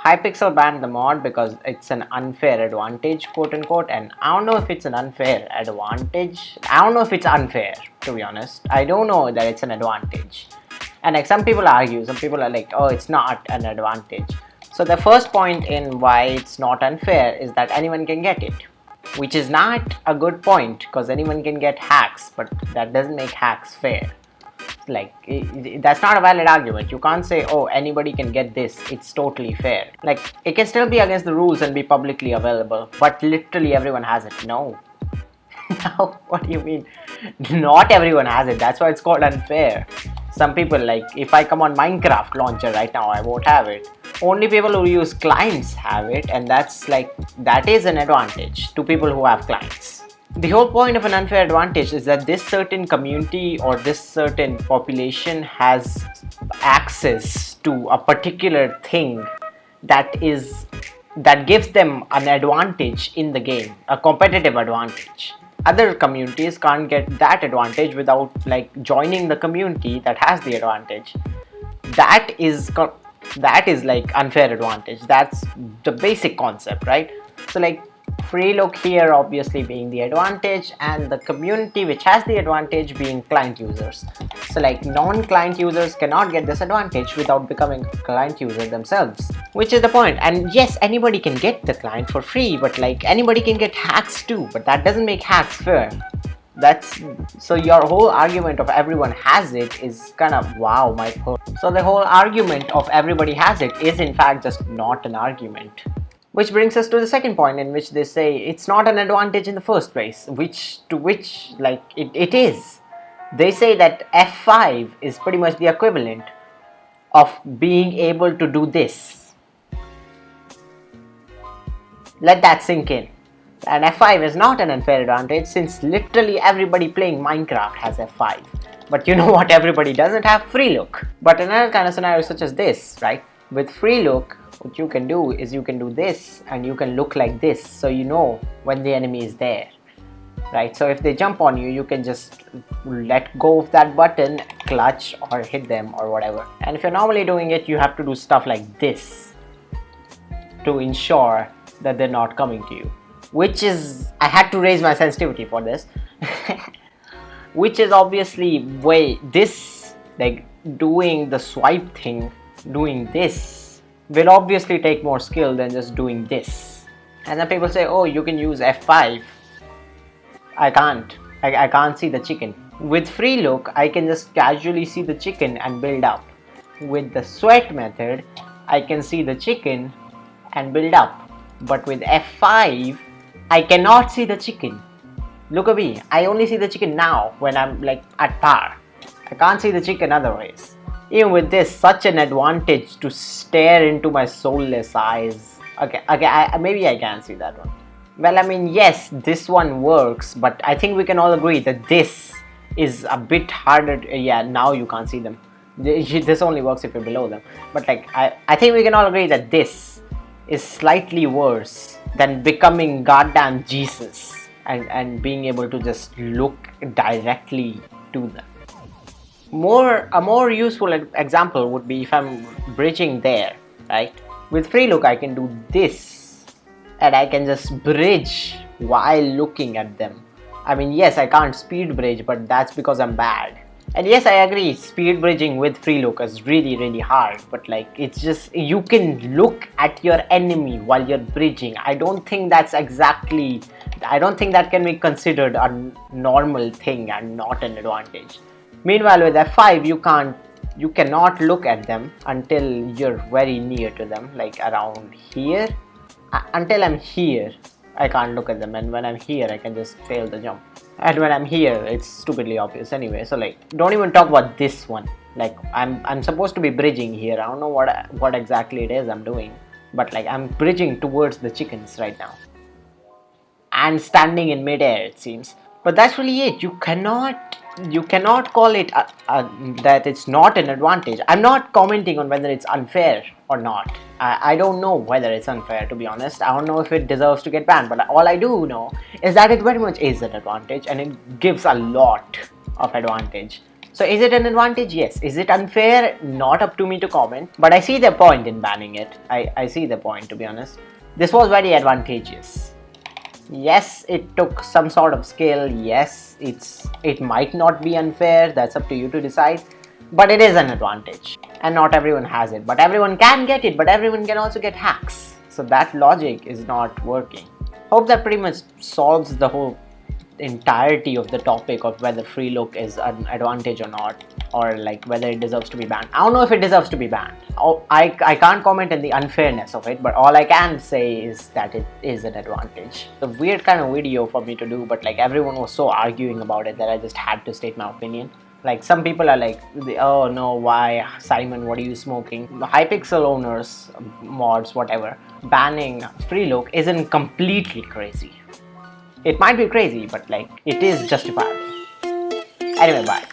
Hypixel banned the mod because it's an unfair advantage, quote unquote, and I don't know if it's an unfair advantage. I don't know if it's unfair, to be honest. I don't know that it's an advantage. And like some people argue, some people are like, oh, it's not an advantage. So the first point in why it's not unfair is that anyone can get it, which is not a good point because anyone can get hacks, but that doesn't make hacks fair. Like that's not a valid argument. You can't say, oh, anybody can get this, it's totally fair. Like it can still be against the rules and be publicly available, but literally everyone has it. No. No, what do you mean? Not everyone has it. That's why it's called unfair. Some people, like if I come on Minecraft launcher right now, I won't have it. Only people who use clients have it, and that is an advantage to people who have clients. The whole point of an unfair advantage is that this certain community or this certain population has access to a particular thing that gives them an advantage in the game, a competitive advantage. Other communities can't get that advantage without like joining the community that has the advantage. That is like unfair advantage. That's the basic concept, right? So like Freelook here obviously being the advantage, and the community which has the advantage being client users. So like non-client users cannot get this advantage without becoming a client user themselves, which is the point. And yes, anybody can get the client for free, but like anybody can get hacks too, but that doesn't make hacks fair. So your whole argument of everyone has it is kind of wow, my god. So the whole argument of everybody has it is in fact just not an argument. Which brings us to the second point, in which they say it's not an advantage in the first place, which like it is. They say that F5 is pretty much the equivalent of being able to do this. Let that sink in. And F5 is not an unfair advantage, since literally everybody playing Minecraft has F5. But you know what everybody doesn't have? Freelook. But in another kind of scenario such as this, right? With Freelook, what you can do is you can do this and you can look like this, so you know when the enemy is there, right? So if they jump on you, you can just let go of that button, clutch or hit them or whatever. And if you're normally doing it, you have to do stuff like this to ensure that they're not coming to you, which is, I had to raise my sensitivity for this which is obviously this, like doing the swipe thing, doing this will obviously take more skill than just doing this. And then people say, oh, you can use F5. I can't see the chicken. With Freelook, I can just casually see the chicken and build up. With the sweat method, I can see the chicken and build up. But with F5, I cannot see the chicken. Look at me, I only see the chicken now when I'm like at par. I can't see the chicken otherwise. Even with this, such an advantage to stare into my soulless eyes. Okay, maybe I can see that one. Well, I mean, yes, this one works, but I think we can all agree that this is a bit harder. Yeah, now you can't see them. This only works if you're below them. But like, I think we can all agree that this is slightly worse than becoming goddamn Jesus and being able to just look directly to them. A more useful example would be if I'm bridging there, right? With Freelook, I can do this and I can just bridge while looking at them. I mean, yes, I can't speed bridge, but that's because I'm bad. And yes, I agree, speed bridging with Freelook is really, really hard, but like, it's just, you can look at your enemy while you're bridging. I don't think that can be considered a normal thing and not an advantage. Meanwhile, with F5, you cannot look at them until you're very near to them, like around here. Until I'm here, I can't look at them, and when I'm here, I can just fail the jump. And when I'm here, it's stupidly obvious anyway. So like, don't even talk about this one. Like, I'm supposed to be bridging here. I don't know what exactly it is I'm doing, but like, I'm bridging towards the chickens right now and standing in midair, it seems. But that's really it. You cannot call it that it's not an advantage. I'm not commenting on whether it's unfair or not. I don't know whether it's unfair, to be honest. I don't know if it deserves to get banned, but all I do know is that it very much is an advantage, and it gives a lot of advantage. So is it an advantage? Yes. Is it unfair? Not up to me to comment, but I see the point in banning it. I see the point, to be honest. This was very advantageous. Yes, it took some sort of skill. Yes, it might not be unfair. That's up to you to decide. But it is an advantage. And not everyone has it. But everyone can get it. But everyone can also get hacks. So that logic is not working. Hope that pretty much solves the whole entirety of the topic of whether Freelook is an advantage or not, or like whether it deserves to be banned. I don't know if it deserves to be banned. I can't comment on the unfairness of it, but all I can say is that it is an advantage. It's a weird kind of video for me to do, but like everyone was so arguing about it that I just had to state my opinion. Like some people are like, oh no, why Simon, what are you smoking? Hypixel owners, mods, whatever, banning Freelook isn't completely crazy. It might be crazy, but like it is justifiable. Anyway, bye.